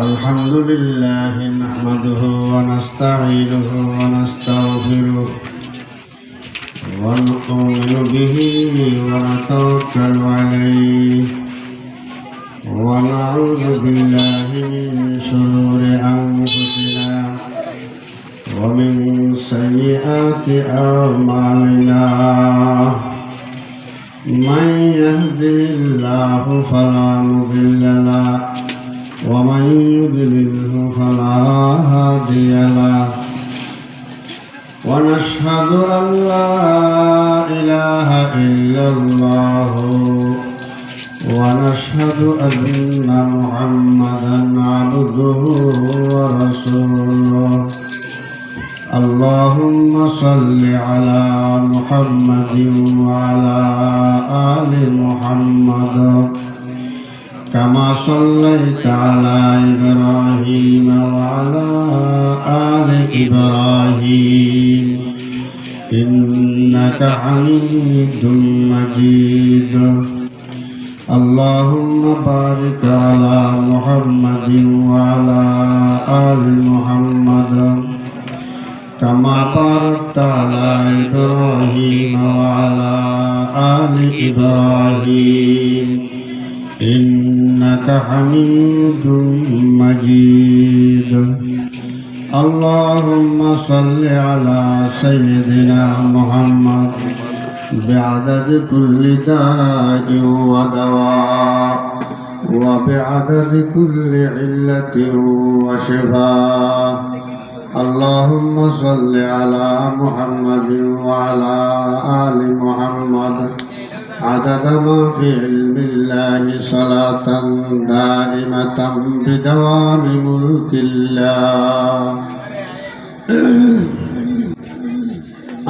الحمد لله نحمده ونستعينه ونستغفره ونؤمن به ونتوكل عليه ونعوذ بالله من شرور أنفسنا ومن سيئات أعمالنا من يهده الله فلا مضل له ومن يضلله فلا هادي له ونشهد أن لا إله إلا الله ونشهد أن محمدا عبده ورسوله اللهم صل على محمد وعلى آل محمد كما صليت على إبراهيم وعلى آل إبراهيم إنك حميد مجيد اللهم بارك على محمد وعلى آل محمد كما باركت على إبراهيم وعلى آل إبراهيم إنك حميد مجيد اللهم صل على سيدنا محمد بعدد كل داء ودواء وبعدد كل علة وشفاء اللهم صل على محمد وعلى آل محمد عدد ما في علم الله صلاة دائمة بدوام ملك الله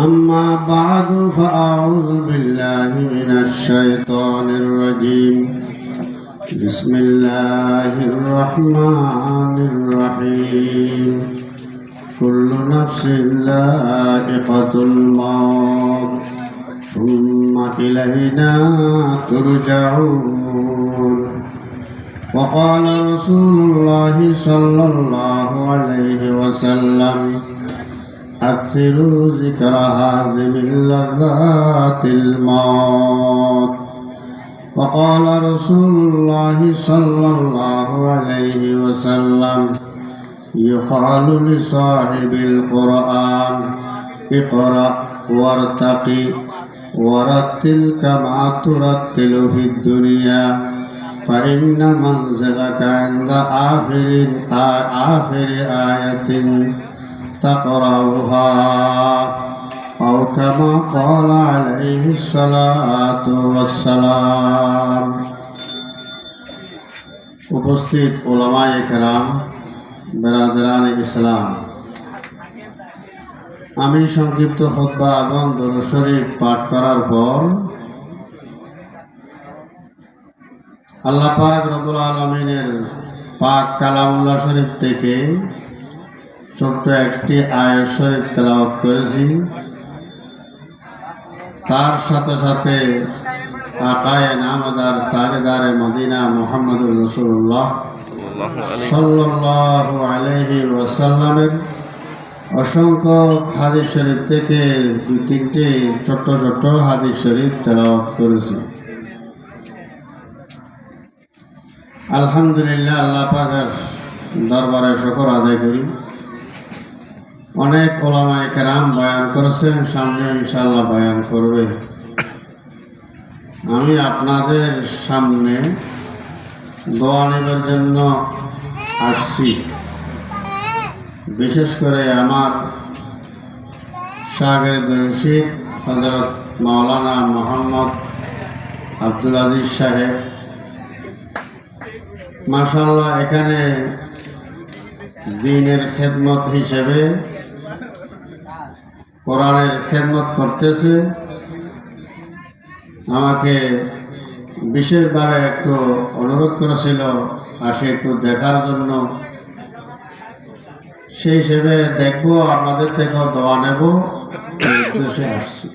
أما بعد فأعوذ بالله من الشيطان الرجيم بسم الله الرحمن الرحيم كل نفس ذائقة الموت ثم إلينا ترجعون وقال رسول الله صلى الله عليه وسلم أكثروا ذكر هازم اللذات الموت وقال رسول الله صلى الله عليه وسلم يقال لصاحب القرآن اقرأ وارتقي ورتل كما ترتل في الدنيا فإن منزلك عند آخر آية تقرأها أو كما قال عليه الصلاة والسلام উপস্থিত উলামায়ে কেরাম বেরাদরানে ইসলাম আমি সংক্ষিপ্ত খুতবা এবং দরুদ শরীফ পাঠ করার পর আল্লাহ পাক রব্বুল আলামিনের পাক কালামুল্লাহ শরীফ থেকে ছোট্ট একটি আয়াত শরীফ তেলাওয়াত করেছি। তার সাথে সাথে আকায়ে নামদার তাজদারে মদিনা মুহাম্মদুর রাসূলুল্লাহ সাল্লাল্লাহু আলাইহি ওয়াসাল্লামের অসংখ্য হাদিস শরীফ থেকে দুই তিনটি ছোট্ট ছোট্ট হাদিস শরীফ তেলাওয়াত করেছি। আলহামদুলিল্লাহ, আল্লাহ পাকের দরবারে শুকর আদায় করি। অনেক উলামায়ে কেরাম বয়ান করেছেন, সামনে ইনশাআল্লাহ বয়ান করবে। আমি আপনাদের সামনে দোয়া নেবার জন্য আসছি। বিশেষ করে আমার শাগির্দ রশিদ হযরত মাওলানা মোহাম্মদ আব্দুল আজিজ সাহেব মাশাআল্লাহ এখানে দ্বীনের খেদমত হিসেবে কোরআনের খেদমত করতেছে। আমাকে বিশেষভাবে একটু অনুরোধ করেছিল আসে একটু দেখার জন্য। সেই হিসেবে দেখবো, আপনাদের থেকেও দোয়া নেব, এই উদ্দেশ্যে আসছি।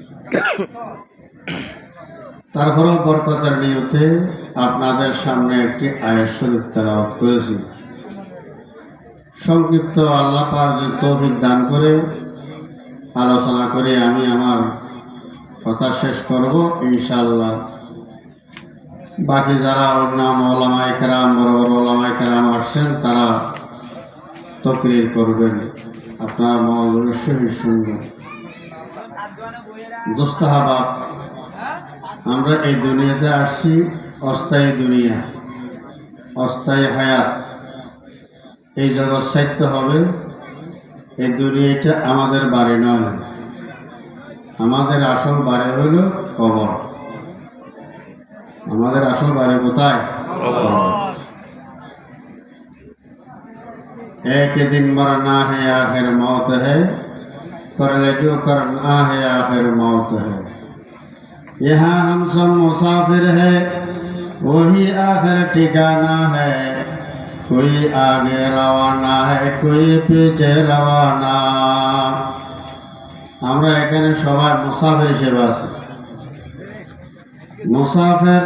তারপরেও বরকতের নিয়তে আপনাদের সামনে একটি আয়াত শরীফ তেলাওয়াত করেছি। সংক্ষিপ্ত আল্লাহ পাক যদি তৌফিক দান করে আলোচনা করে আমি আমার কথা শেষ করব ইনশাআল্লাহ। বাকি যারা অন্যান্য ওলামায়ে কেরাম বড় বড় ওলামায়ে কেরাম আসছেন তারা তকরির করবেন, আপনারা মনোযোগের সহিত শুনবেন। দোস্ত আহবাব, আমরা এই দুনিয়াতে আসছি অস্থায়ী দুনিয়া, অস্থায়ী হায়াত। এই জগৎ সাহিত্য হবে, এই দুনিয়াটা আমাদের বাড়ি নয়, আমাদের আসল বাড়ি হইল কবর। আমাদের আসল বাড়ি কোথায়? एक दिन मरना है आखिर मौत है, कर ले जो करना है आखिर मौत है। यहाँ हम सब मुसाफिर है, वही आखिर ठिकाना है। कोई आगे रवाना है, कोई पीछे रवाना। আমরা এখানে সবাই মুসাফির হিসেবে আছি। মুসাফির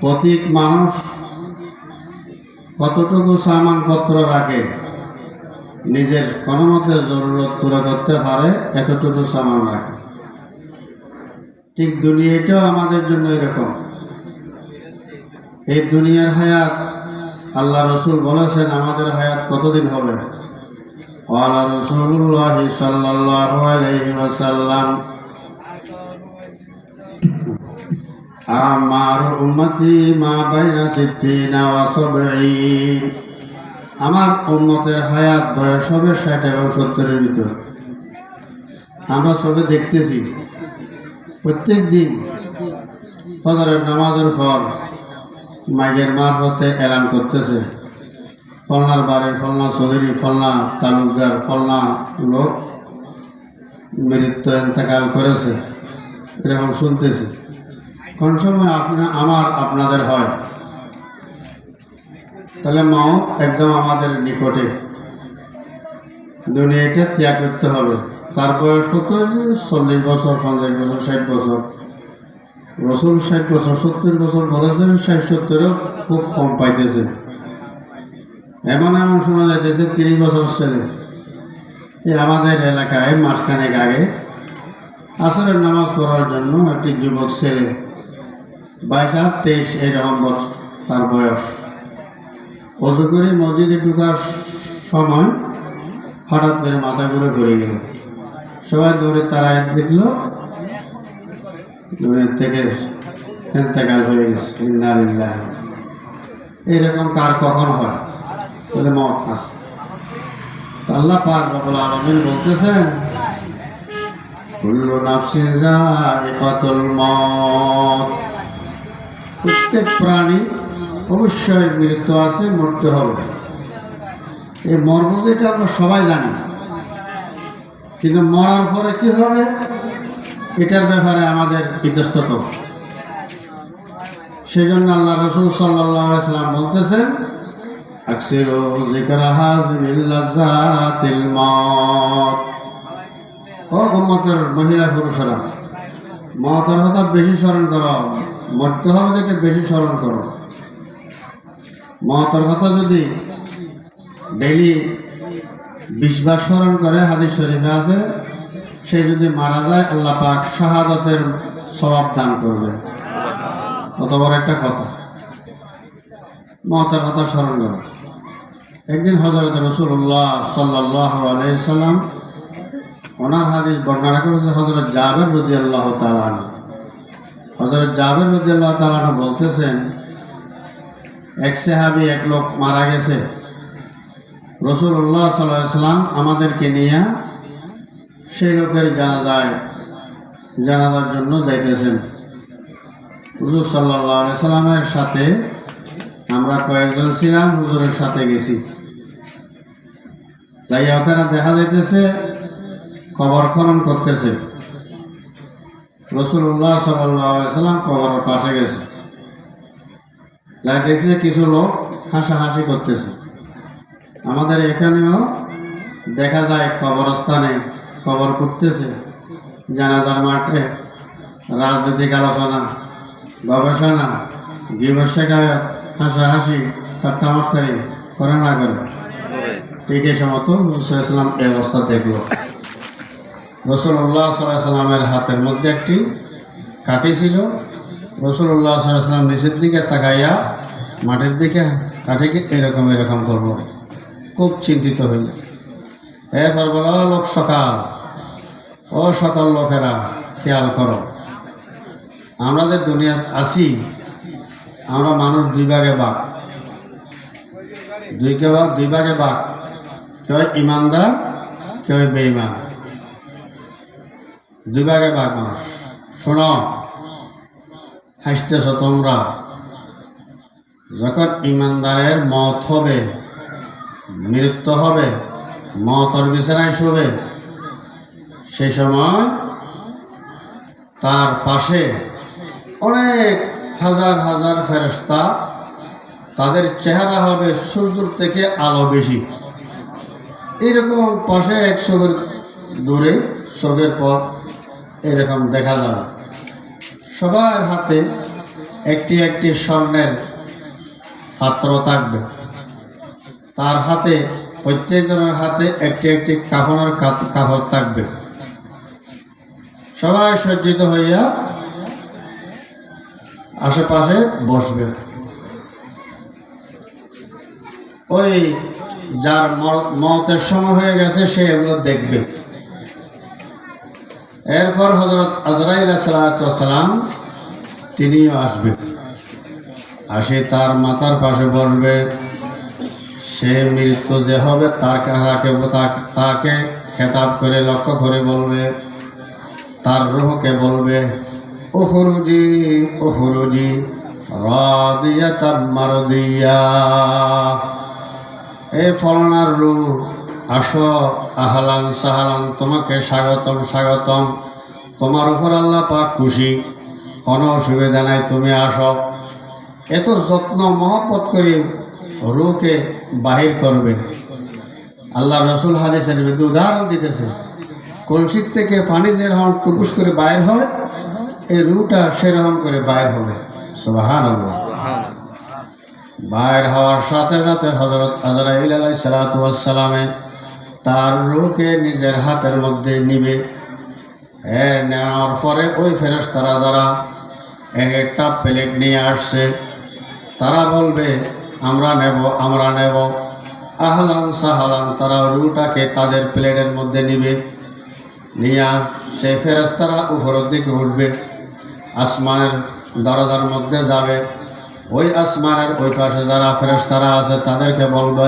প্রত্যেক মানুষ কতটুকু সামানপত্র রাখে, নিজের কোনো মতে জরুরত পুরো করতে পারে এতটুকু সামান রাখে। ঠিক দুনিয়াটাও আমাদের জন্য এরকম। এই দুনিয়ার হায়াত আল্লাহ রসুল বলেছেন আমাদের হায়াত কতদিন হবে। ওয়ালা রাসূলুল্লাহ সাল্লাল্লাহু আলাইহি ওয়াসাল্লাম আমার উম্মতি মা বাইনা সিদ্দিনা ওয়া সাবঈন। আমার উম্মতের হায়াত বয়স হবে 60 এবং 70-এর ভিতর। আমরা সবে দেখতেছি প্রত্যেক দিন ফজরের নামাজের পর মাইকের মারফতে এলান করতেছে, ফলনার বাড়ির ফলনা চৌধুরী, ফলনা তালুকদার, ফলনা লোক মৃত্যু ইন্তেকাল করেছে, এরকম শুনতেছি। কোন সময় আপনাদের হয়, তাহলে মওত একদম আমাদের নিকটে। দুনিয়াটা ত্যাগ করতে হবে। তার বয়স কত? 40 বছর, 50 বছর, 60 বছর। রসুল 60 বছর, 70 বছর বলেছেন, 60-70-ও খুব কম পাইতেছে। এমন এমন শোনা যাইতেছে 30 বছর ছেলে। আমাদের এলাকায় মাসখানেক আগে আসরের নামাজ পড়ার জন্য একটি যুবক ছেলে 22-23 এইরকম বছর তার বয়স, অজু করে মসজিদে ঢুকার সময় হঠাৎ করে মাথা ঘুরে গেল। সবাই দৌড়ে তারা দেখলো, দূরের থেকে ইন্তেকাল হয়ে গেছে। ইন্না লিল্লাহি। এইরকম কার কখন হয়? বলে মওত আছে। আল্লাহ পাক রব্বুল আলামিন বলতেছেন কুল্লু নাফসিন যায়িকাতুল মওত। প্রত্যেক প্রাণী অবশ্যই মৃত্যু আছে, মরতে হবে। এই মরব যেটা আমরা সবাই জানি, কিন্তু মরার পরে কি হবে এটার ব্যাপারে আমাদের ইতস্তত। সেই জন্য আল্লাহ রাসূল সাল্লাল্লাহু আলাইহি ওয়াসাল্লাম বলতেছেন আকসিরু যিকরা হাযিমিল লাযাতিল মওত। ও উম্মতের মহিলা পুরুষরা, মওতের কথা বেশি স্মরণ করো, মরতে হবে যেটা বেশি স্মরণ করো। মওতের কথা যদি ডেইলি 20 বার স্মরণ করে, হাদিস শরীফে আছে, সে যদি মারা যায় আল্লাহ পাক শাহাদাতের সওয়াব দান করবে। কত বড় একটা কথা, মওতের কথা স্মরণ করো। একদিন হযরত রাসূলুল্লাহ সাল্লাল্লাহু আলাইহি সাল্লাম ওনার হাদিস বর্ণনা করেছে হযরত জাবের রাদিয়াল্লাহু তাআলা আনহু। হযরত জাবের রাদিয়াল্লাহু তাআলা আনহু বলতেছেন এক সাহাবী, এক লোক মারা গেছে। রাসূলুল্লাহ সাল্লাল্লাহু আলাইহি সাল্লাম আমাদেরকে নিয়ে সেই লোকের জানাজার জন্য যাইতেছেন। হুজুর সাল্লাল্লাহু আলাইহি সাল্লামের সাথে আমরা কয়েকজন ছিলাম, হুজুরের সাথে গেছি। যাই ওখানে দেখা যাইতেছে কবর খনন করতেছে। রাসূলুল্লাহ সাল্লাল্লাহু আলাইহি সাল্লাম কবরের পাশে গেছে, যাইতেছে কিছু লোক হাসাহাসি করতেছে। আমাদের এখানেও দেখা যায় কবরস্থানে কবর করতেছে, জানাজার মাঠে রাজনৈতিক আলোচনা, গবেষণা, গীবত শেখায়ত, হাসাহাসি, ঠাট্টা মশকরি করে না করে ঠিক এই সময় রসুলাম এই অবস্থা দেখল। রসুল্লাহ সাল্লামের হাতের মধ্যে একটি কাঠি ছিল। রসুল্লাহ সাল্লাম নিচের দিকে তাকাইয়া মাটির দিকে কাঠিকে এরকম এরকম করলো, খুব চিন্তিত হইল। এরপর বল, লোক সকাল, ও সকল লোকেরা খেয়াল করো, আমরা যে দুনিয়া আছি, আমরা মানুষ দুই ভাগে ভাগ, দুই ভাগে ভাগ, কেউ ইমানদার, কেউ বেঈমান, দুই ভাগে ভাগ মানুষ। শোনো, হাসতেছ তোমরা, যখন ইমানদারের মত হবে, মৃত্যু হবে, মতর বিছানায় শোবে, সেই সময় তার পাশে অনেক হাজার হাজার ফেরেশতা, তাদের চেহারা হবে সূর্যের থেকে আলো বেশি, এরকম পাশে 100 গজ দূরে, চোখের পর এরকম দেখা যাবে। সবার হাতে একটি একটি স্বর্ণের পাত্র থাকবে, তার হাতে, প্রত্যেকজনের হাতে একটি একটি কাফনের কাপড় থাকবে। সবাই সজ্জিত হইয়া আশেপাশে বসবে। ওই যার মতের সময় হয়ে গেছে সে এগুলো দেখবে। এরপর হযরত আজরাইল সালাম তিনিও আসবে, আসে তার মাথার পাশে বসবে। সে মৃত্যু যে হবে তাকে খেতাব করে লক্ষ্য করে বলবে, তার রূহকে বলবে, উখরুজি উখরুজি রাদিয়াতাম মারদিয়া, এ ফলনার রূহ, আসো, আহলান সাহালান, তোমাকে স্বাগতম স্বাগতম, তোমার উপর আল্লাহ পাক খুশি, কোনো অসুবিধা নাই, তুমি আসো। এত যত্ন মহব্বত করে রূহকে বাহির করবে। আল্লাহ রসুল হাদিসের মধ্যে উদাহরণ দিতেছে, কলসির থেকে পানি যেরকম টুকুস করে বাইর হয়, এই রূহটা সেরকম করে বাইর হবে। সুবহানাল্লাহ। বাইর হওয়ার সাথে সাথে হযরত আজরাইল আলাইহিস সালাতু ওয়াস সালামে তার রূহকে নিজের হাতের মধ্যে নিবে। নেওয়ার পরে ওই ফেরেশতারা যারা একটা প্লেট নিয়ে আসছে, তারা বলবে, আমরা নেব, আমরা নেব। আহলান সাহালান, তারা রূহটাকে তাদের প্লেটের মধ্যে নিবে। নিয়া সেই ফেরেশতারা উপরের দিকে উঠবে, আসমানের দরজার মধ্যে যাবে। ওই আসমানের ওই পাশে যারা ফেরেশতারা আছে তাদেরকে বলবে,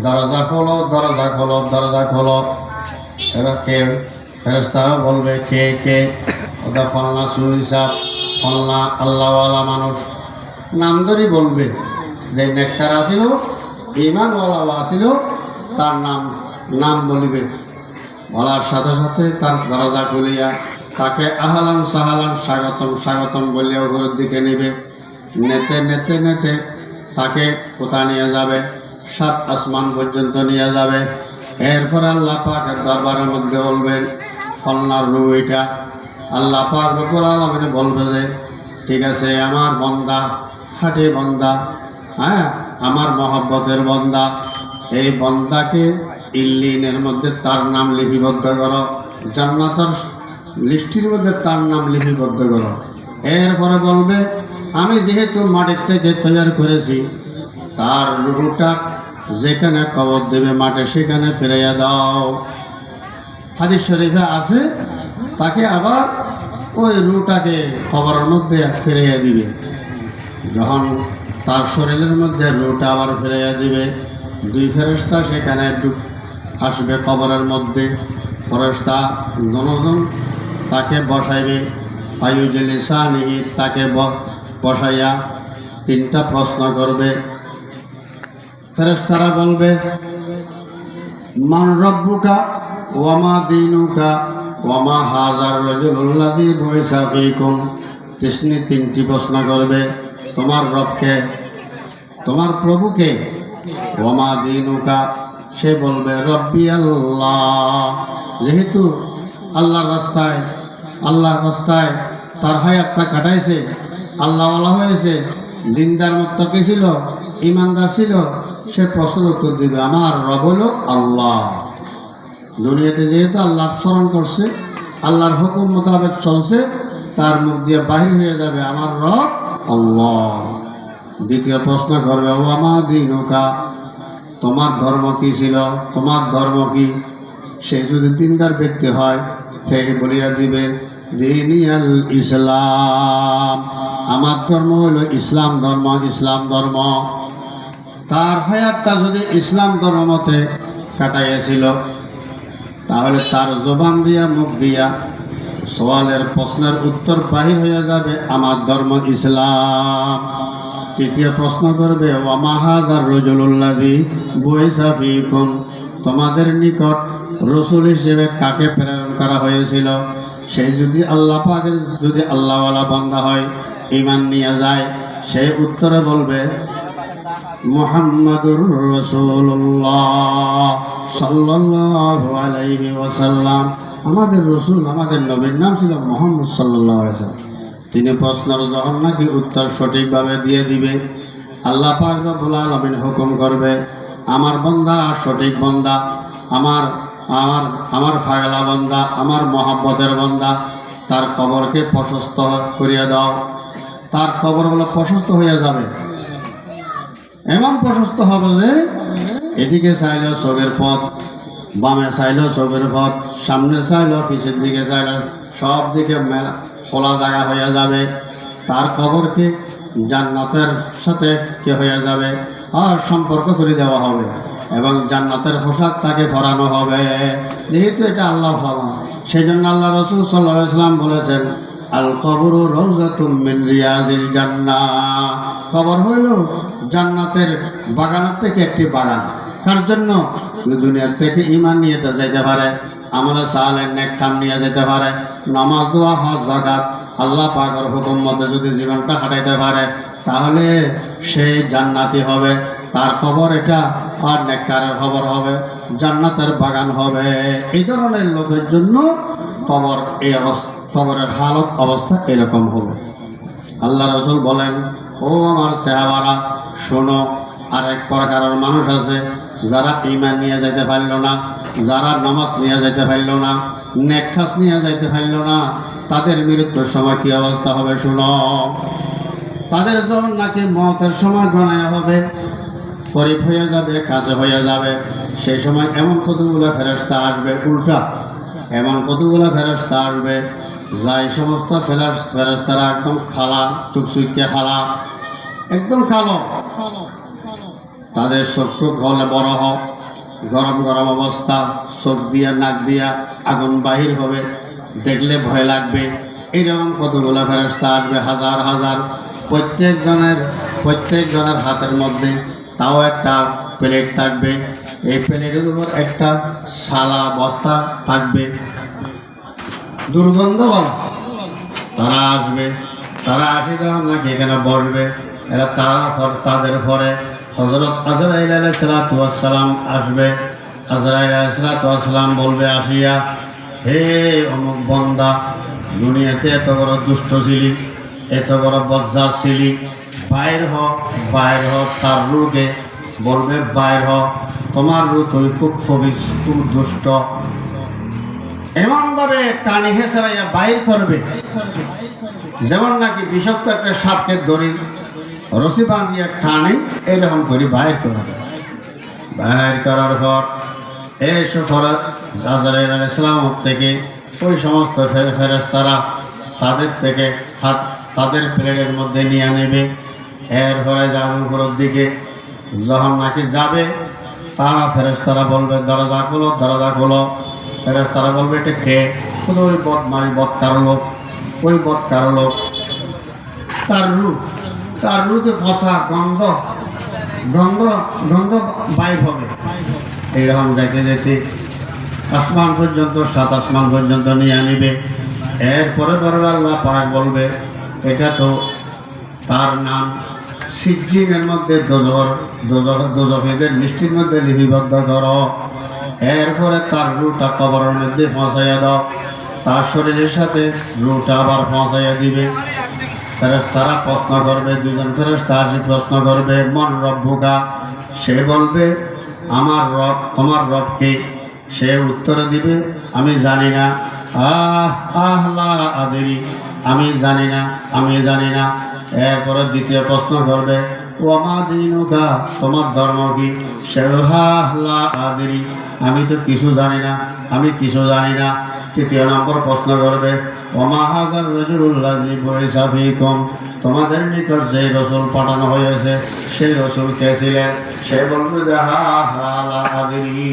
দরজা খোলো, দরজা খোলো, দরজা খোলো। এরা কে? ফেরেশতারা বলবে, কে কে? ওটা ফলনা সুইসাব, ফলনা আল্লাহওয়ালা মানুষ। নাম ধরি বলবে, যে নেককার আসিল, ইমানওয়ালা আসিল, তার নাম বলিবে। বলার সাথে সাথে তার দরজা খুলিয়া তাকে আহলান সাহালান, স্বাগতম স্বাগতম বলিয়া উপরের দিকে নিবে। নেতে নেতে নেতে তাকে কোথায় নিয়ে যাবে? 7 আসমান পর্যন্ত নিয়ে যাবে। এরপর আল্লাহ পাকের দরবারের মধ্যে বলবেন, ফলনার রূহ এটা। আল্লাহ পাক রব্বুল আলামিন বলবে যে, ঠিক আছে, আমার বন্দা, খাঁটি বন্দা, হ্যাঁ, আমার মহব্বতের বন্দা, এই বন্দাকে ইল্লিনের মধ্যে তার নাম লিপিবদ্ধ করো, জান্নাতের লিস্টির মধ্যে তার নাম লিপিবদ্ধ করো। এরপরে বলবে, আমি যেহেতু মাটির থেকে তৈরি করেছি, তার রূহটা যেখানে কবর দেবে মাঠে, সেখানে ফিরাইয়া দাও। হাদিস শরীফে আছে, তাকে আবার ওই রূহটাকে কবরের মধ্যে ফিরাইয়া দিবে। যখন তার শরীরের মধ্যে রূহটা আবার ফিরাইয়া দিবে, 2 ফেরেশতা সেখানে আসবে কবরের মধ্যে। ফেরেশতা দুজন তাকে বসাইবে, ফায়ুজলিসানিহি, তাকে বসাইয়া 3টা প্রশ্ন করবে। ফেরেশতারা বলবে, মান রব্বুকা ওয়া মা দীনুকা ওয়া মা হাযার রাজুলুল্লাযী বুইসা ফীকুম। 3টি প্রশ্ন করবে, তোমার রবকে, তোমার প্রভুকে। ওয়া মা দীনুকা, সে বলবে রব্বি আল্লাহ। যেহেতু আল্লাহর রাস্তায় তার হায়াতটা কাটাইছে, আল্লাহওয়ালা হয়েছে, দিনদার মুত্তাকি ছিল, ইমানদার ছিল, সে প্রশ্নের উত্তর দিবে আমার রব হলো আল্লাহ। দুনিয়াতে যেহেতু আল্লাহ স্মরণ করছে, আল্লাহর হুকুম মোতাবেক চলছে, তার মুখ দিয়ে বাহির হয়ে যাবে আমার রব আল্লাহ। দ্বিতীয় প্রশ্ন করবে ও আমা দীনুকা, তোমার ধর্ম কি ছিল, তোমার ধর্ম কি? সে যদি দিনদার ব্যক্তি হয় সে বলিয়া দিবে দীনিয়াল ইসলাম, আমার ধর্ম হলো ইসলাম ধর্ম, ইসলাম ধর্ম। তার হায়াতটা যদি ইসলাম ধর্ম মতে কাটাইয়াছিল, তাহলে তার জবান দিয়া মুখ দিয়া সওয়ালের প্রশ্নের উত্তর বাহির হয়ে যাবে আমার ধর্ম ইসলাম। তৃতীয় প্রশ্ন করবে ওয়া হাযার রাজুলুল্লাযী বুইসা ফীকুম, তোমাদের নিকট রসুল হিসেবে কাকে প্রেরণ করা হয়েছিল? সে যদি আল্লাহ পাকের যদি আল্লাহওয়ালা বান্দা হয়, ঈমান নিয়ে যায়, সে উত্তরে বলবে মুহাম্মাদুর রাসূলুল্লাহ সাল্লাল্লাহু আলাইহি ওয়াসাল্লাম, আমাদের রসুল, আমাদের নবীর নাম ছিল মুহাম্মদ সাল্লাল্লাহু আলাইহি ওয়াসাল্লাম। তিনি প্রশ্নের যখন নাকি উত্তর সঠিকভাবে দিয়ে দিবে, আল্লাহ পাক রব্বুল আলামিন হুকুম করবে আমার বান্দা সঠিক বান্দা, আমার আমার আমার ফাগলা বান্দা, আমার মহব্বতের বান্দা, তার কবরকে প্রশস্ত করিয়া দাও। তার কবর বলে প্রশস্ত হইয়া যাবে, এমন প্রশস্ত হবে যে এদিকে চাইল চোখের পথ, বামে চাইল চোখের পথ, সামনে চাইল পিছের দিকে চাইল, সব দিকে মেলা খোলা জায়গা হইয়া যাবে। তার কবরকে জান্নাতের সাথে কে হইয়া যাবে আর সম্পর্ক করে দেওয়া হবে এবং জান্নাতের পোশাক তাকে পরানো হবে। যেহেতু এটা আল্লাহ ভাবা, সেই জন্য আল্লাহ রাসূল সাল্লাল্লাহু আলাইহি ওয়াসাল্লাম বলেছেন আল কবরু রাউযাতুম মিন রিয়াজিল জান্নাহ, কবর হইল জান্নাতের বাগানের থেকে একটি বাগান। তার জন্য দুনিয়ার থেকে ঈমান নিয়ে যাইতে পারে, আমলে সালেহ নেক কাম নিয়ে যেতে পারে, নামাজ দোয়া হজ যাকাত আল্লাহ পাকের হুকুম মতে যদি জীবনটা হাঁটাইতে পারে, তাহলে সে জান্নাতি হবে। তার খবর এটা আর নেককারের খবর হবে, জান্নাতের বাগান হবে। এই ধরনের লোকের জন্য কবর এই অবস্থা, কবরের হালত অবস্থা এরকম হবে। আল্লাহ রাসূল বলেন ও আমার সাহাবারা শোনো, আর এক প্রকারের মানুষ আছে যারা ঈমান নিয়ে যাইতে পারল না, যারা নামাজ নিয়ে যাইতে পারল না, নেক কাজ নিয়ে যাইতে পারল না, তাদের মৃত্যুর সময় কি অবস্থা হবে শুনো। তাদের যখন নাকি মওতের সময় গণায় হবে, করিব হয়ে যাবে, কাছে হয়ে যাবে, সেই সময় এমন কতগুলো ফেরেশতা আসবে, উল্টা এমন কতগুলো ফেরেশতা আসবে যাই সমস্ত ফেরেশতারা একদম খালা, চুকচুকে খালা, একদম কালো। তাদের চোখটু হলে বড় হোক, গরম গরম অবস্থা, চোখ দিয়া নাক দিয়া আগুন বাহির হবে, দেখলে ভয় লাগবে। এরকম কতগুলো ফেরেশতা আসবে, হাজার হাজার। প্রত্যেক জনের হাতের মধ্যে তাও একটা প্লেট থাকবে, এই প্লেটের উপর একটা সালা বস্তা থাকবে, দুর্গন্ধওয়ালা। তারা আসবে, তারা আসে যখন নাকি এখানে বসবে, এরা তাদের পরে হযরত আজরাইল আলাইহিস সালাতু ওয়াস সালাম আসবে। আজরাইল আলাইহিস সালাতু ওয়াস সালাম বলবে আসিয়া, হে অমুক বান্দা, দুনিয়াতে এত বড় দুষ্ট ছিলি, এত বড় বজ্জাত ছিলি, বাইর হ, বাইর হ। তার রূকে বলবে বাইর হ, তোমার রূপ তুমি খুব দুষ্ট। এমনভাবে টানি হেঁচড়াইয়া বাইর করবে, যেমন নাকি বিষাক্ত একটা সাপকে ধরি রশি বাঁধিয়া টানে, এরকম করে বাইর করবে। বাইর করার পর এই সফরা আজরাইল আলাইহিস সালাম থেকে ওই সমস্ত ফেরেশতারা তাদের থেকে হাত তাদের প্লেটের মধ্যে নিয়ে নেবে। এরপরে যাবে উপরের দিকে, যখন নাকি যাবে তারা ফেরেশতারা বলবে দরজা খোলো, দরজা খোলো। ফেরেশতারা বলবে এটা কে? ওই বদকার লোক, ওই বদকার লোক। তার রুতে ফসা গন্ধ গন্ধ গন্ধ বাইর হবে। এইরকম যাইতে যেতে আসমান পর্যন্ত, 7 আসমান পর্যন্ত নিয়ে আনিবে। এরপরে পরে আল্লাহ পাক বলবে এটা তো তার নাম সিজ্জিনের মধ্যে দোজখেদের মিষ্টির মধ্যে লিপিবদ্ধ করো। এরপরে তার রুটা কবরের মধ্যে পৌঁছাইয়া দাও, তার শরীরের সাথে রুটা আবার পৌঁছাইয়া দিবে। ফেরেশতারা প্রশ্ন করবে, দুজন ফেরেশতা আসি প্রশ্ন করবে, মন রব্বুকা, সে বলবে আমার রব। তোমার রব কে? সে উত্তর দিবে আমি জানি না। লা আদরি, আমি জানি না, আমি জানি না। এরপরে দ্বিতীয় প্রশ্ন করবে ওমা দিনুকা, তোমার ধর্ম কি? সে লা আদরি, আমি তো কিছু জানি না, আমি কিছু জানি না। তৃতীয় নম্বর প্রশ্ন করবে ওমা হাজার রাজুলুল্লাযী বুইসা ফীকুম, তোমাদের নিকট যে রসুল পাঠানো হয়েছে সেই রসুল কে ছিলেন? সে বলবে যে লা আদরি।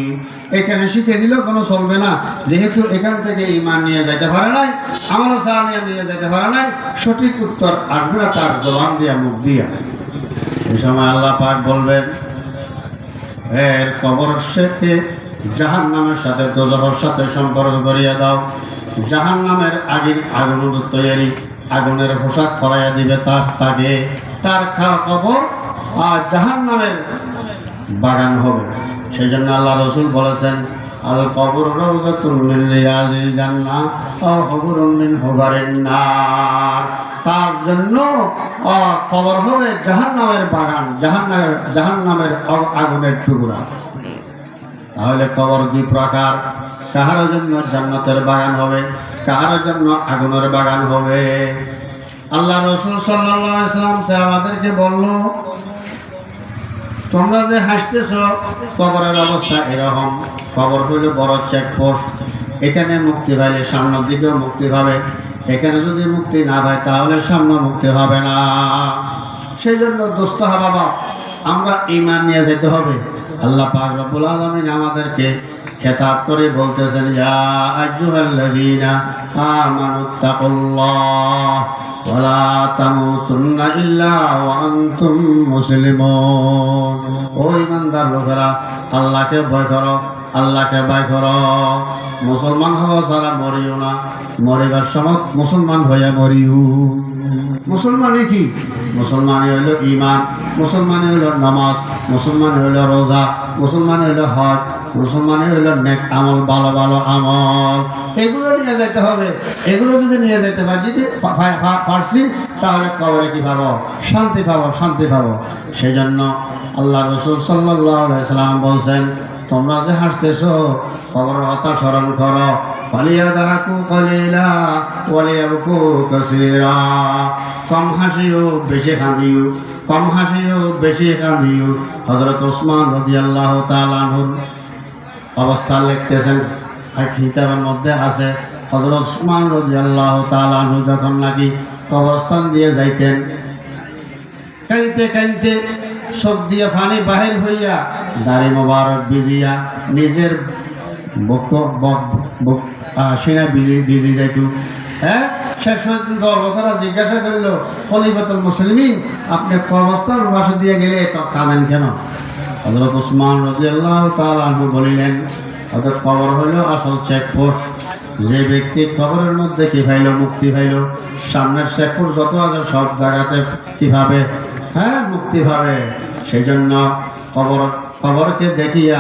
এখানে শিখে দিলেও কোনো চলবে না, যেহেতু এখান থেকে ঈমান নিয়ে যেতে পারে নাই, আমল সালিহ নিয়ে যেতে পারে নাই, সঠিক উত্তর আসবে না তার জবান দিয়া, মুখ দিয়া। এই সময় আল্লাহ পাক বলবেন এর কবর সাথে জাহান্নামের সাথে, দোজখের সাথে সম্পর্ক করিয়া দাও। জাহান্নামের আগুন তৈরি, আগুনের পোশাক পরাইয়া দিবে তাকে, তার কবর আর জাহান্নামের বাগান হবে। সেই জন্য আল্লাহ রসুল বলেছেন আল কবর রাউযাতুন মিন রিয়াজিল জান্নাহ আও হুবরুন মিন হুবারিন নার। তার জন্য কবর হবে জাহান্নামের বাগান, জাহান্নামের আগুনের টুকরা। তাহলে কবর দুই প্রকার, কাহার জন্য জান্নাতের বাগান হবে, কাহার জন্য আগুনের বাগান হবে। আল্লাহ রসুল সাল্লাল্লাহু আলাইহি ওয়াসাল্লাম সাহাবাদেরকে বলল তোমরা যে হাসতেছ, কবরের অবস্থা এরকম। কবর হইল বড় চেকপোস্ট, এখানে মুক্তি পাইলে সামনের দিকেও মুক্তি পাবে, এখানে যদি মুক্তি না পায় তাহলে সামনে মুক্তি হবে না। সেই জন্য দোস্ত বাবা, আমরা ঈমান নিয়ে যেতে হবে। আল্লাহ পাক রব্বুল আলামিন আমাদেরকে খেতাব করে বলতেছেন ইয়া আইয়ুহাল্লাযীনা আমানুত্তাকুল্লাহ ওয়া লা তামুতুন্না ইল্লা ওয়া আনতুম মুসলিমুন। ও ঈমানদার লোকেরা, আল্লাহকে ভয় করো, আল্লাহকে ভয় করো। মুসলমান হওয়া ছাড়া মরিও না, মরিবার সময় মুসলমান হইয়া মরিও। মুসলমানই কি? মুসলমানই হইল ঈমান, মুসলমানই হইল নামাজ, মুসলমানই হইল রোজা, মুসলমানই হইল হজ, মুসলমানই হইল নেক আমল, ভালো ভালো আমল। এগুলো নিয়ে যেতে হবে। এগুলো যদি নিয়ে যেতে পারছি তাহলে কবরে কি পাবো? শান্তি পাবো, শান্তি পাবো। সেই জন্য আল্লাহ রসুল সাল্লাল্লাহু আলাইহি ওয়াসাল্লাম বলছেন তোমরা যে হাসতেছো কবরের কথা স্মরণ করো। ফালিয়াদাকু কলিলা ওয়ালিয়াবকু কাসীরা, কম হাসিও বেশি কাঁদিও, কম হাসিও বেশি কাঁদিও। হযরত ওসমান রাদিয়াল্লাহু তাআলা আনহুর অবস্থা লিখতেছেন, এক কিতাবের মধ্যে আছে হযরত ওসমান রাদিয়াল্লাহু তাআলা আনহু যখন নাকি কবরস্থান দিয়ে যাইতেন, কাঁদতে কাঁদতে চোখ দিয়ে পানি বাহির হইয়া দাড়ি মোবারক ভিজিয়া নিজের সিনা ভিজি যাইত। হ্যাঁ, শেষ পর্যন্ত লোকেরা জিজ্ঞাসা করিল খলিফাতুল মুসলিমিন আপনি কবরস্থান পাশে দিয়ে গেলে তো কাঁদেন কেন? হযরত ওসমান রাদিয়াল্লাহু তাআলা আনহু বলিলেন ওদের কবর হইল আসল চেকপোস্ট। যে ব্যক্তি কবরের মধ্যে কি পাইল? মুক্তি পাইল। সামনের চেকপোস্ট যত আছে সব জায়গাতে কিভাবে মুক্তি পাবে। সেই জন্য কবরকে দেখিয়া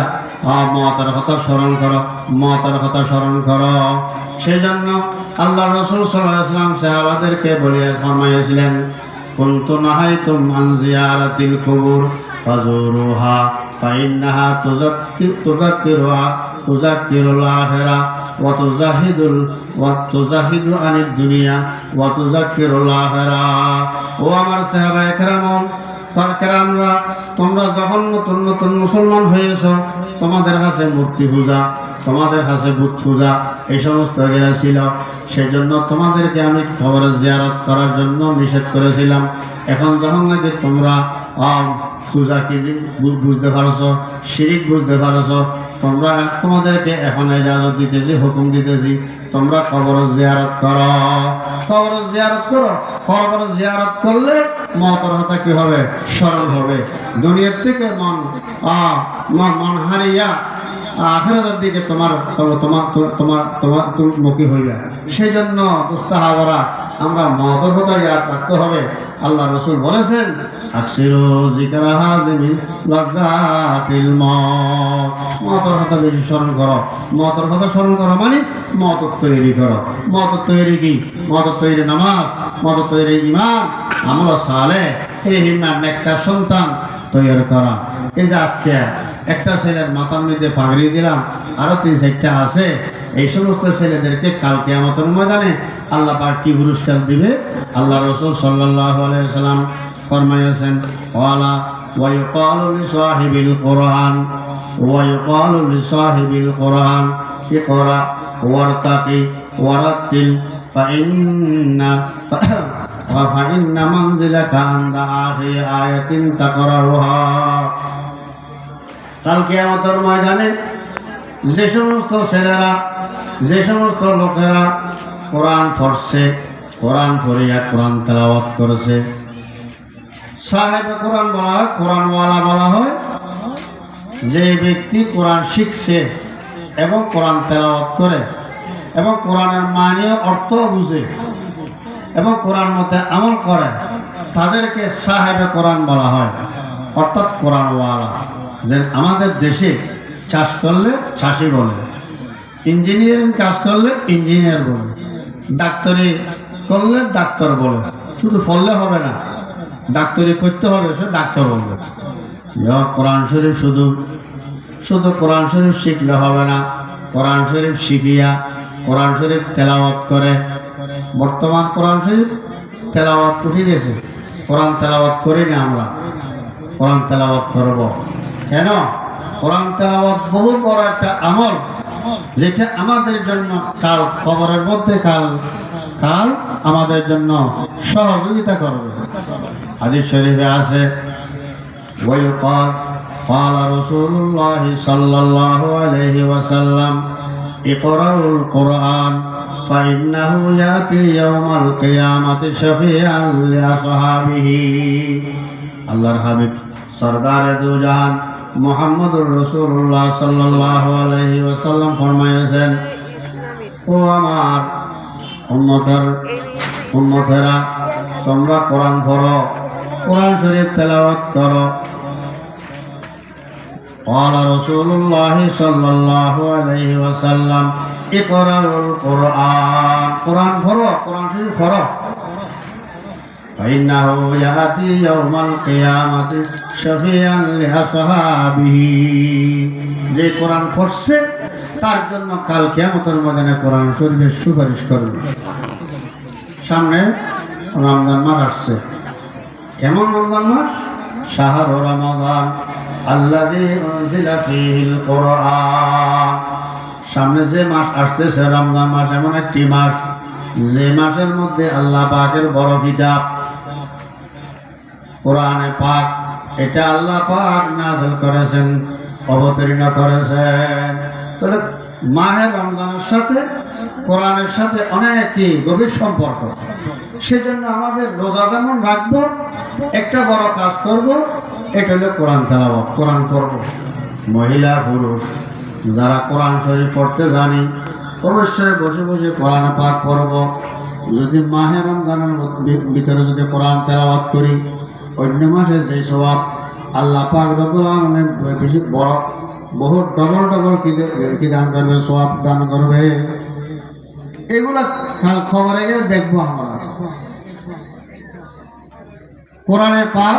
মওতের কথা স্মরণ করো, মওতের কথা স্মরণ করো। সেই জন্য আল্লাহ রাসূল সাল্লাল্লাহু আলাইহি ওয়াসাল্লাম সাহাবাদেরকে বলিয়া ফরমাইয়াছিলেন কুনতু নাহাইতুম আন জিয়ারাতিল কুবুর ফাজুরুহা ফাইন্নাহা তুযাক্কিরুল আখিরা ওয়া তুজাহিদু আনিদ দুনিয়া ওয়া তুযাক্কিরুল আখিরা। ও আমার সাহাবায়ে কেরামরা, তোমরা যখন নতুন নতুন মুসলমান হয়েছ তোমাদের কাছে মূর্তি পূজা, তোমাদের কাছে বুত পূজা এই সমস্ত ছিল। সেই জন্য তোমাদেরকে আমি কবরের জিয়ারত করার জন্য নিষেধ করেছিলাম। এখন যখন নাকি তোমরা পূজা কি বুঝতে পারছ, শিরিক বুঝতে পারছ, তোমরা তোমাদেরকে এখন ইজাজত দিতেছি, হুকুম দিতেছি তোমরা কবরের জিয়ারত করো, কবরের জিয়ারত করো। কবরের জিয়ারত করলে মওতের কথা কি হবে? স্মরণ হবে। দুনিয়ার থেকে মন হারিয়া আখিরাতের দিকে তোমার মুখী হইবে। সেই জন্য দোস্ত হাওয়ারা আমরা মওতের কথা ইয়াদ রাখতে হবে। আল্লাহ রসুল বলেছেন আকসিরু যিকরা হাযিমি লাযাতিল মউত। মওতের কথা বেশি স্মরণ করো। মওতের কথা স্মরণ করো মানে মওতের তৈরি করো। মওতের তৈরি কি? মওতের তৈরি নামাজ, মওতের তৈরি ঈমান, আমল সালেহ, হিম্মত নেককার সন্তান তৈরি করা। এই যে আজকে একটা ছেলের মাথার মধ্যে পাগড়ি দিলাম, আরো 3-4টা আছে। এই সমস্ত ছেলেদেরকে কাল কিয়ামতের ময়দানে আল্লাহ পাক কি পুরস্কার দিবে? আল্লাহ রাসূল সাল্লাল্লাহু আলাইহি ওয়াসাল্লাম ফরমায়েছেন, ওয়ালা ওয়া ইউকালু লিসাহিবিল কুরআন ওয়া ইউকালু লিসাহিবিল কুরআন ইকরা ওয়ারতাকি ওয়ারাতিল ফাইন্না মানজিলাকা ইনদা আখিরি আয়াতিন তাকরাউহা। কাল কিয়ামতের ময়দানে যে সমস্ত ছেলেরা, যে সমস্ত লোকেরা কোরআন পড়ছে, কোরআন পড়িয়া কোরআন তেলাওয়াত করেছে, সাহেবে কোরআন বলা হয়, কোরআনওয়ালা বলা হয়। যে ব্যক্তি কোরআন শিখছে এবং কোরআন তেলাওয়াত করে এবং কোরআনের মানে অর্থ বুঝে এবং কোরআন মতে আমল করে, তাদেরকে সাহেবে কোরআন বলা হয়, অর্থাৎ কোরআনওয়ালা। যে আমাদের দেশে চাষ করলে চাষি বলে, ইঞ্জিনিয়ারিং কাজ করলে ইঞ্জিনিয়ার বলে, ডাক্তারি করলে ডাক্তার বলে। শুধু পড়লে হবে না, ডাক্তারি করতে হবে, সে ডাক্তার বলবে। কোরআন শরীফ শুধু কোরআন শরীফ শিখলে হবে না, কোরআন শরীফ শিখিয়া কোরআন শরীফ তেলাওয়াত করে। বর্তমান কোরআন শরীফ তেলাওয়াত উঠে গেছে, কোরআন তেলাওয়াত করি না আমরা, কোরআন তেলাওয়াত করব। কেন? কোরআন তেলাওয়াত বহু বড় একটা আমল, যেটা আমাদের জন্য কাল কবরের মধ্যে কাল আমাদের জন্য সহযোগিতা করবে। হাদিস শরীফে আছে, ওয়াইকাল ক্বালা রাসূলুল্লাহ সাল্লাল্লাহু আলাইহি ওয়াসাল্লাম ইকরাউল কুরআন ফাইন্নাহু ইয়াতি ইয়াউমাল কিয়ামাতি শাফিআন লিআসহাবিহি। আল্লাহর হাবিব সরদারে দু জাহান মুহাম্মদুর রাসূলুল্লাহ সাল্লাল্লাহু আলাইহি ওয়াসাল্লাম ফরমায়েছেন, ও আমার উম্মতেরা, তোমরা কোরআন পড়ো, কোরআন শরীফ তেলাওয়াত করো। ক্বালা রাসূলুল্লাহ সাল্লাল্লাহু আলাইহি ওয়াসাল্লাম ইকরাউল কুরআন, কোরআন পড়ো, কোরআন শরীফ পড়ো। ফাইন্নাহু ইয়াতি ইয়াউমাল কিয়ামাতি শাফিআন লিআসহাবিহি। যে কোরআন পড়ছে তার জন্য কাল কিয়ামতের ময়দানে কোরআন শরীফের সুপারিশ করবে। সামনে রমজান মাস আসছে। কেমন রমজান মাস? শাহরু রমাদান আল্লাযী উনজিলা ফীহিল কুরআন। সামনে যে মাস আসতেছে রমজান মাস, এমন একটি মাস যে মাসের মধ্যে আল্লাহ পাকের বড় কিতাব কোরআনে পাক, এটা আল্লাহ পাক নাযিল করেছেন, অবতীর্ণ করেছেন। তাহলে মাহে রমজানের সাথে কোরআনের সাথে অনেকই গভীর সম্পর্ক। সেজন্য আমাদের রোজা যেমন রাখবো, একটা বড় কাজ করব, এটা হলো কোরআন তেলাওয়াত, কোরআন পড়ব। মহিলা পুরুষ যারা কোরআন শরীফ পড়তে জানি, অবশ্যই বসে বসে কোরআন পাক পড়ব। যদি মাহে রমজানের ভিতরে যদি কোরআন তেলাওয়াত করি, অন্য মাসে যে সওয়াব আল্লাহ পাক রব্বুল আলামিন বেশি বড়, বহু ডবল কি দান করবে, সওয়াব দান করবে। এগুলা কাল খবরে গেলে দেখবো আমরা। কোরআনে পাক,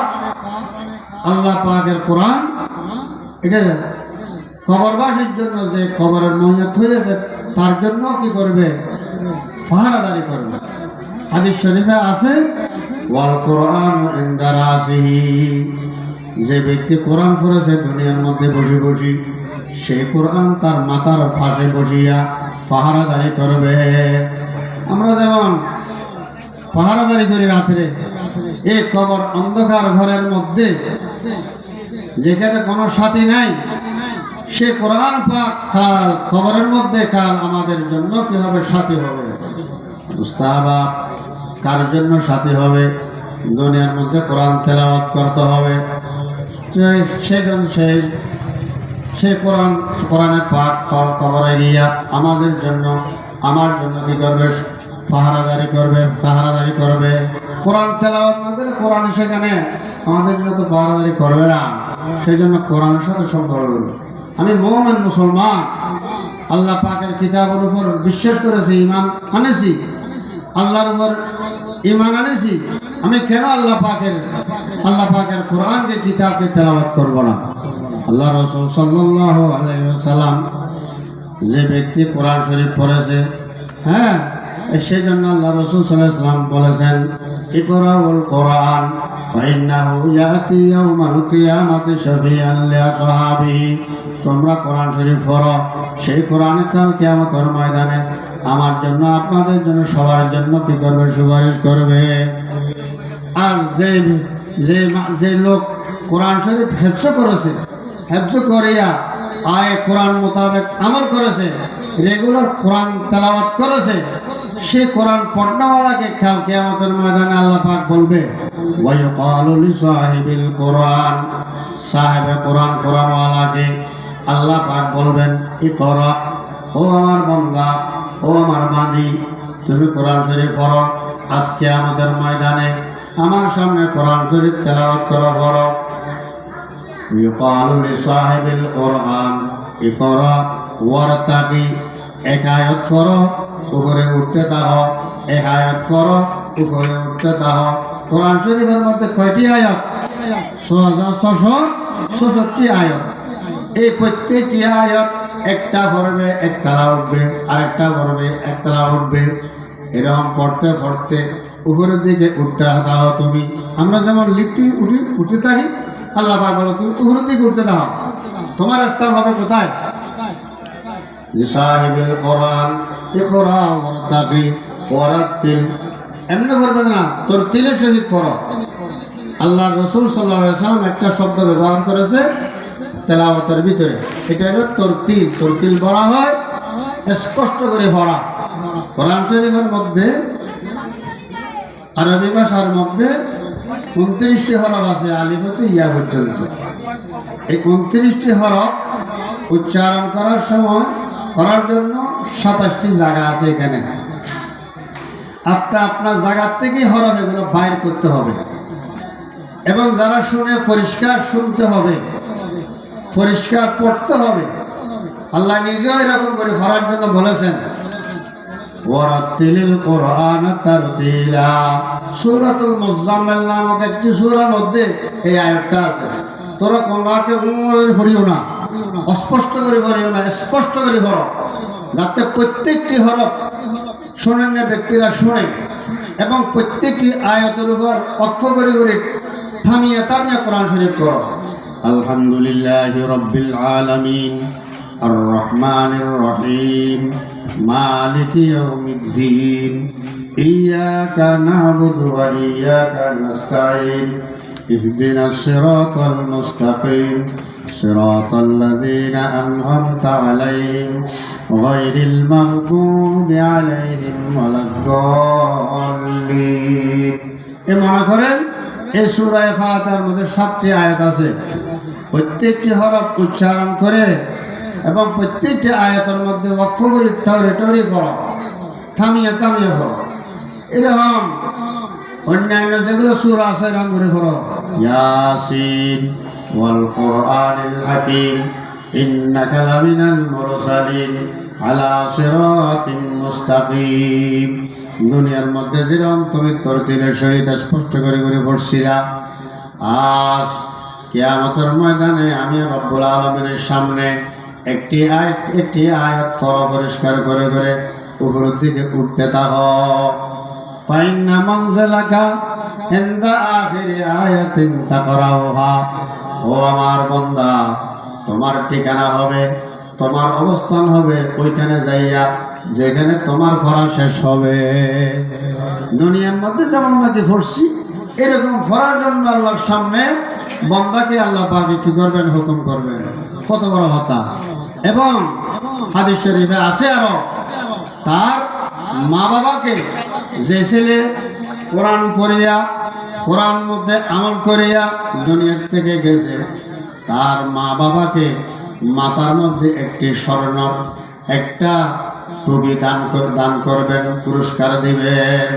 আল্লাহ পাকের কোরআন, এটা কবরবাসীর জন্য যে কবরের মহিয়ত হয়েছে তার জন্য কি করবে? পাহারাদারি করবে। হাদিস শরীফে আছে, ওয়াল কুরআনু ইনদা রাসিহি। যে ব্যক্তি কোরআন পড়েছে দুনিয়ার মধ্যে বসে বসে, সেই কোরআন তার মাথার পাশে বসিয়া পাহারাদারি করবে। আমরা যেমন পাহারাদারি করি রাত্রে, এই কবর অন্ধকার ঘরের মধ্যে যেখানে কোনো সাথী নাই, সে কোরআন পাক কাল কবরের মধ্যে কাল আমাদের জন্য কি হবে? সাথী হবে। মুস্তাহাবা কার জন্য সাথী হবে? দুনিয়ার মধ্যে কোরআন তেলাওয়াত করতে হবে, সেজন্য সে কোরআনে পাক কবরে গিয়া আমাদের জন্য, আমার জন্য কি করবে? পাহারাদারি করবে। কোরআন তেলাওয়াত না করে কোরআন সেখানে আমাদের জন্য তো পাহারাদারি করবে না, সেই জন্য কোরআনের সাথে সম্পর্ক হলো। আমি মুমিন মুসলমান, আল্লাহ পাকের কিতাবের উপর বিশ্বাস করেছি, ঈমান আনেছি, আল্লাহর উপর ঈমান আনেছি। আমি কেন আল্লাহ পাকের কোরআনকে কিতাবকে তেলাওয়াত করব না? আল্লাহ রাসূল সাল্লাল্লাহু আলাইহি ওয়াসাল্লাম যে ব্যক্তি কোরআন শরীফ পড়েছে, হ্যাঁ, সেই জন্য আল্লাহ রাসূল সাল্লাল্লাহু আলাইহি ওয়াসাল্লাম বলেছেন, ইকরাউল কোরআন ফাইন্নাহু ইয়াতি ইয়াউমাল কিয়ামাতি শাফিআন লিআসহাবিহি। তোমরা কোরআন শরীফ পড়ো, সেই কোরআন কাল কিয়ামতের ময়দানে আমার জন্য, আপনাদের জন্য, সবার জন্য কি করবে? সুপারিশ করবে। আর যে লোক কোরআন শরীফ হেফজ করেছে, হেফজ করিয়া আয় কোরআন মোতাবেক আমল করেছে, রেগুলার কোরআন তেলাওয়াত করেছে, সে কোরআন পড়নাওয়ালাকে কাল কিয়ামতের ময়দানে আল্লাহ পাক বলবে, ওয়ায়ুকালু লিসাহিবিল কোরআন, সাহেবে কোরআন, কোরআনওয়ালাকে আল্লাহ পাক বলবেন, ইকরা, ও আমার বান্দা, ও আমার বান্দী, তুমি কোরআন শরীফ পড়ো, আজকে আমাদের ময়দানে আমার সামনে কোরআন শরীফ তেলাওয়াত করো, পড়ো। ইউকালু লিসাহিবিল কোরআন ইকরা ওয়ারতাকি, এক আয়াত পড়ো, উপরে উঠতে থাকো, এক আয়াত পড়ো, উপরে উঠতে থাকো। কোরআন শরীফের মধ্যে কয়টি আয়াত? 6666 আয়াত। এই প্রত্যেকটি আয়াত একটা পড়বে এক তালা উঠবে, আরেকটা পড়বে এক তালা উঠবে, এরকম পড়তে পড়তে উপরের দিকে উঠতে থাকো তুমি। আমরা যেমন লিফটে উঠে থাকি, আল্লাহ পাক বলো তুমি উপরের দিকে উঠতে থাকো, তোমার স্থান হবে কোথায়? লিসাহিবিল কোরআন ইকরা ওয়ারতাকি ওয়ারাতিল, এমনি করবে না, তোর তিলের সহিত পড়ো। আল্লাহ রাসূল সাল্লাল্লাহু আলাইহি ওয়াসাল্লাম একটা শব্দ ব্যবহার করেছে তেলাওয়াতের ভিতরে, এটা হলো তরতিল। তরতিল বলা হয় স্পষ্ট করে পড়া। কোরআন শরীফের মধ্যে, আরবি ভাষার মধ্যে 29টি হরফ আছে, আলিফ হতে ইয়া পর্যন্ত। এই 29টি হরফ উচ্চারণ করার সময় করার জন্য 27টি জায়গা আছে এখানে। আপনার জায়গার থেকে হরফ এগুলো বাইর করতে হবে, এবং যারা শুনে পরিষ্কার শুনতে হবে, পরিষ্কার পড়তে হবে। আল্লাহ নিজেও এরকম করে পড়ার জন্য বলেছেন, ওয়ারাতিলিল কোরআন তারতিলা। সূরাতুল মুজাম্মিল নামক একটি সূরার মধ্যে এই আয়াতটা আছে। তোরা কোরআনকে পড়িও না, অস্পষ্ট করে পড়িও না, স্পষ্ট করে পড়ো, যাতে প্রত্যেকটি হরফ শোনেন না ব্যক্তিরা শোনে, এবং প্রত্যেকটি আয়াতের উপর অক্ষর করে করে থামিয়ে কোরআন শরীফ পড়ো। আলহামদুলিল্লাহি রাব্বিল আলামিন আর রহমানির রহিম মালিকি ইয়াউমিদ্দিন ইয়াকা না'বুদু ওয়া ইয়াকা নাস্তাঈন ইহদিনাস সিরাতাল মুস্তাকিম সিরাতাল লাযীনা আন'আমতা আলাইহিম গায়রিল মাগদুবি আলাইহিম ওয়ালাদ-দাল্লিন। মনে করেন এই সূরা ফাতিহার মধ্যে 7টি আয়াত আছে। প্রত্যেকটি হরফ উচ্চারণ করে এবং প্রত্যেকটি আয়াতের মধ্যে ওয়াকফ করে টরে পড়ো, থামিয়ে পড়ো। এরকম অন্যান্য যেগুলো সূরা আছে এরকম করে পড়ো। ইয়াসিন ওয়াল কোরআনিল হাকিম ইন্নাকা লামিনাল মুরসালিন আলা সিরাতিন মুস্তাকিম। দুনিয়ার মধ্যে যেরকম তুমি তরতিলের সহিত স্পষ্ট করে করে পড়ছিলা, আজ কিয়ামতের ময়দানে আমি রব্বুল আলামিনের সামনে একটি আয়াত পরিষ্কার করে করে উপরের দিকে উঠতে থাকো। ফাইন্না মানজিলাকা ইনদা আখিরি আয়াতিন তাকরাউহা। ও আমার বান্দা, তোমার ঠিকানা হবে, তোমার অবস্থান হবে ওইখানে যাইয়া যেখানে তোমার পড়া শেষ হবে। দুনিয়ার মধ্যে যেমন নাকি পড়ছি, এরকম পড়ার জন্য আল্লাহর সামনে বান্দাকে আল্লাহ পাক কি করবেন? হুকুম করবেন। কত বড় হতা! এবং হাদিস শরীফে আছে আরো, তার মা বাবাকে, যে ছেলে কোরআন পড়িয়া কোরআন মধ্যে আমল করিয়া দুনিয়ার থেকে গেছে, তার মা বাবাকে মাথার মধ্যে একটি স্বর্ণ একটা টুপি দান করবেন, পুরস্কার দিবেন।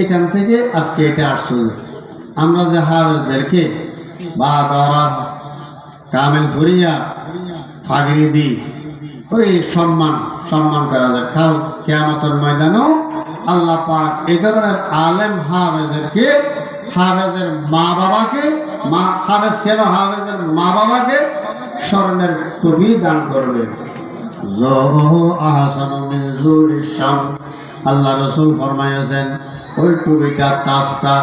এখান থেকে আজকে এটা আসছে। আমরা যে হাফেজদেরকে বা দরা কামেল করিয়া ফাগরি দিই, ওই সম্মান করা যায়। কাল কিয়ামতের ময়দানেও আল্লাহ পাক এই ধরনের আলেম হাফেজেরকে, হাফেজের মা বাবাকে, হাফেজ কেন, হাফেজের মা বাবাকে স্বর্ণের টুপি দান করবে। আল্লাহ রসুল ফরমাইয়াছেন ওই টুপিটা, তাজটা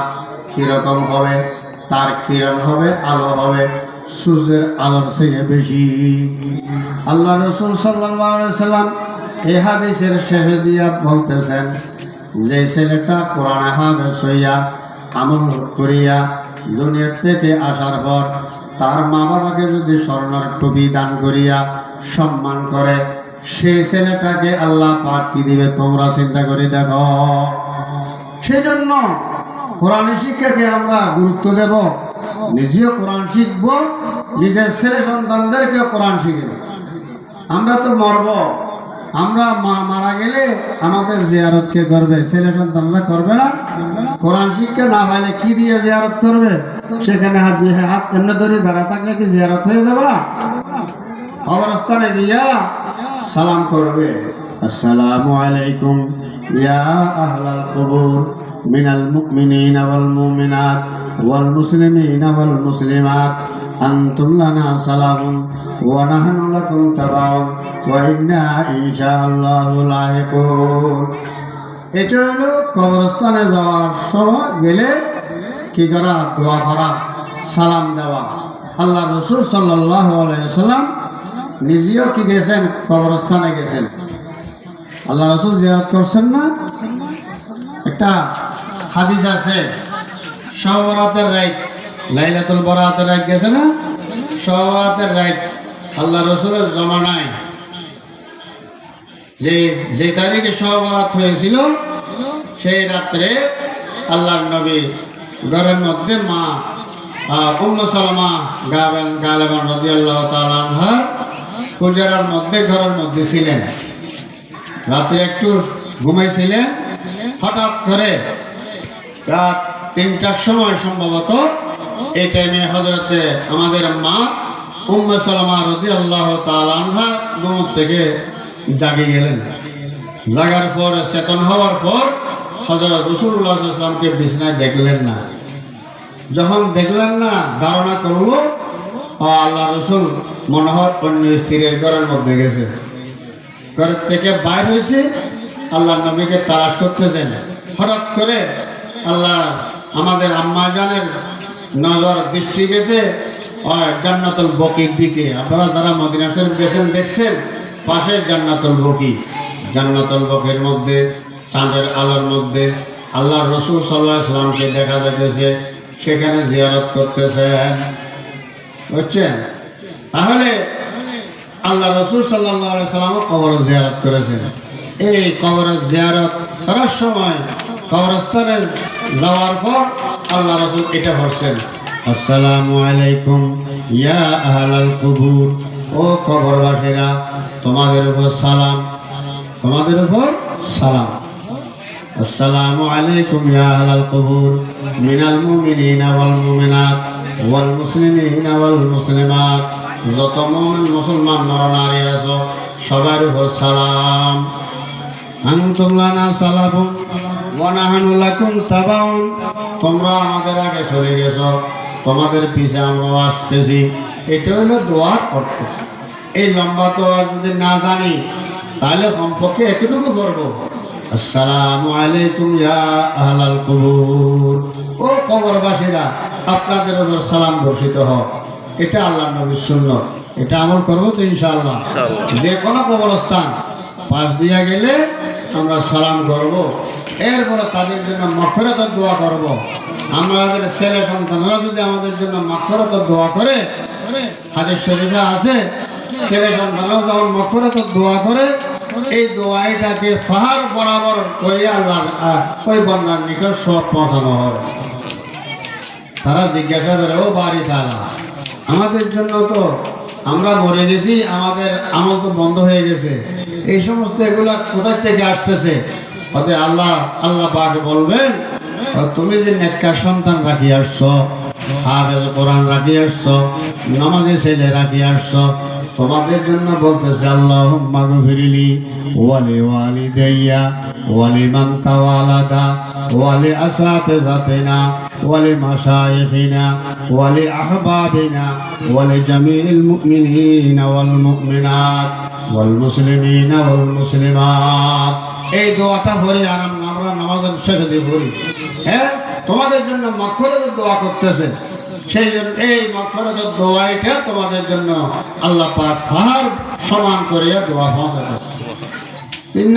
কিরকম হবে, তার কিরণ হবে, আলো হবে সূর্যের আলোর চেয়ে বেশি। আল্লাহ রসুল সাল্লাল্লাহু আলাইহি সাল্লাম এই হাদিসের শেষে দিয়া বলতেছেন, যে ছেলেটা কোরআনে হাফেজ হইয়া আমল করিয়া দুনিয়া থেকে আসার পর তার মা বাবাকে যদি স্বর্ণের টুপি দান করিয়া সম্মান করে, সেই ছেলেটাকে আল্লাহ পাক কি দিবে তোমরা চিন্তা করে দেখো। সেজন্য কোরআনের শিক্ষাকে আমরা গুরুত্ব দেব, নিজেও কোরআন শিখব, নিজের ছেলে সন্তানদেরকে কোরআন শিখব। আমরা তো মরব, আমরা মারা গেলে আমাদের জিয়ারত কে করবে? ছেলে সন্তানরা করবে না। কোরআন শিক্ষা না পাইলে কি দিয়ে জিয়ারত করবে? সেখানে হাত দিয়ে হাত এমনি ধরে দাঁড়া থাকলে কি জিয়ারত হয়ে যাবে না? কবরস্থানে গিয়া সালাম করবে, আসসালামু আলাইকুম ইয়া আহলাল কবর মিনাল মুমিনিনা ওয়াল মুমিনাত ওয়াল মুসলিমিনা ওয়াল মুসলিমাত আনতুম লানা সালামুন ওয়া নাহনু লাকুম তাবাউন ওয়া ইন্না ইনশাআল্লাহু লাহিকুন। এটা হলো কবরস্থানে যাওয়ার সময় গেলে কি করা? দোয়া করা, সালাম দেওয়া। আল্লাহ রসুল সাল্লাল্লাহু আলাইহি ওয়াসাল্লাম নিজেও কি গেছেন? কবরস্থানে গেছেন। আল্লাহ রসুল জিয়ারত করছেন না? একটা হাদিস আছে, শবে বরাতের রাত, লাইলাতুল বরাতের রাত গেছে না? শবে বরাতের রাত আল্লাহ রসুলের জমানায় যে তারিখে শবে বরাত হয়েছিল, সেই রাত্রে আল্লাহর নবী ঘরের মধ্যে মা উম্মে সালামা গালেবান রাদিয়াল্লাহু তাআলা আনহা হুজরার মধ্যে, ঘরের মধ্যে ছিলেন। রাতে একটু ঘুমাইছিলেন, হঠাৎ করে রাত 3টার সময় সম্ভবত এই টাইমে হযরতে আমাদের মা উম্মে সালামা রাদিয়াল্লাহু তাআলা আনহা ঘুম থেকে জাগে গেলেন। জাগার পর চেতন হওয়ার পর হযরত রাসূলুল্লাহ সাল্লাল্লাহু আলাইহি ওয়াসাল্লামকে বিছানায় দেখলেন না। যখন দেখলেন না, ধারণা করলো আল্লাহ রসুল মনে হয় অন্য স্ত্রীর ঘরের মধ্যে গেছে। ঘরের থেকে বাইর হয়েছে, আল্লাহ নবীকে তালাশ করতেছেন। হঠাৎ করে আল্লাহ আমাদের আম্মা জানের নজর দৃষ্টি গেছে জান্নাতুল বকির দিকে। আপনারা যারা মদিনা শরীফ গেছেন দেখছেন, পাশে জান্নাতুল বকি। জান্নাতুল বকির মধ্যে চাঁদের আলোর মধ্যে আল্লাহ রসুল সাল্লাল্লাহু আলাইহি ওয়াসাল্লামকে দেখা যাইতেছে, সেখানে জিয়ারত করতেছেন, বুঝছেন? তাহলে আল্লাহ রসুল সাল্লাল্লাহু আলাইহি ওয়াসাল্লাম কবর জিয়ারত করেছেন। এই কবরের জিয়ারত করার সময় কবরস্থানে যাওয়ার পর আল্লাহ রসুল এটা পড়ছেন, আসসালামু আলাইকুম ইয়া আহলাল কুবুর, ও কবরবাসীরা তোমাদের উপর সালাম, তোমাদের উপর সালাম। আসসালামু আলাইকুম ইয়া আহলাল কুবুর মিনাল মুমিনিনা ওয়াল মুমিনাত ওয়াল মুসলিমিনা ওয়াল মুসলিমাত, যত মুমিন মুসলমান নরনারী আছো সবার উপর সালাম। আনতুম লানা সালাফুন ওয়া নাহনু লাকুম তাবাউন, তোমরা আমাদের আগে চলে গেছো, তোমাদের পিছে আমরা আসতেছি। এটা হলো দোয়ার অর্থ। এই লম্বা দোয়া যদি না জানি তাহলে কমপক্ষে এতটুকু করবো, আসসালামু আলাইকুম ইয়া আহলাল কুবুর, ও কবরবাসীরা আপনাদের উপর সালাম বর্ষিত হোক। এটা আল্লাহর নবীর সুন্নাত, এটা আমল করবো তো ইনশাআল্লাহ। যে কোনো কবরস্থান পাশ দিয়া গেলে আমরা সালাম করব, এরপরে তাদের জন্য মাগফিরাতের দোয়া করব। আমাদের ছেলে সন্তানরা যদি আমাদের জন্য মাগফিরাতের দোয়া করে, হাদিস শরীফে আছে ছেলে সন্তানরা যখন মাগফিরাতের দোয়া করে, এই দোয়াইটাকে পাহাড় বরাবর করে আল্লাহ ওই বান্দার নিকট সব পৌঁছানো হয়। তারা জিজ্ঞাসা করে, ও বাড়ি তালা, আমাদের জন্য তো আমরা মরে গেছি, আমাদের আমল তো বন্ধ হয়ে গেছে, এই সমস্ত এগুলা কোথা থেকে আসতেছে? আল্লাহ পাক বলবেন তুমি যে নেককার সন্তান রাখি আসছো, হাফেজ কোরআন রাখি আসছো, নামাজি ছেলে রাখি আসছো, তোমাদের জন্য বলতেছে আল্লাহুম্মা গফিরলি ওয়ালি ওয়ালিদাইয়া ওয়ালিমান তাওয়ালাদা ওয়ালি আসাতিজাতিনা ওয়ালি মাশায়েখিনা ওয়ালি আহবাবিনা ওয়ালি জামিল মুমিনিনা ওয়াল মুমিনাত ওয়াল মুসলিমিনা ওয়াল মুসলিমাত। এই দোয়াটা পড়ি আর আমরা নামাজের শেষে দিয়ে পড়ি। হ্যাঁ, তোমাদের জন্য মাগফিরাতের দোয়া করতেছে, সেই জন্য এই মাগফিরাতের দোয়াইটা তোমাদের জন্য আল্লাহ পাক পাহাড় সমান করে দোয়া পৌঁছাতেছে। 2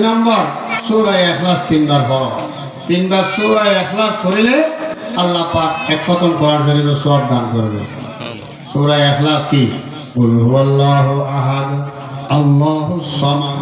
নম্বর সূরা ইখলাস 3 বার পড়ো। 3 বার সূরা ইখলাস পড়লে আল্লাহ পাক এক খতম কোরআন শরীফের সওয়াব দান করবে। সূরা ইখলাস কি? কুল হুয়াল্লাহু আহাদ আল্লাহুস সামাদ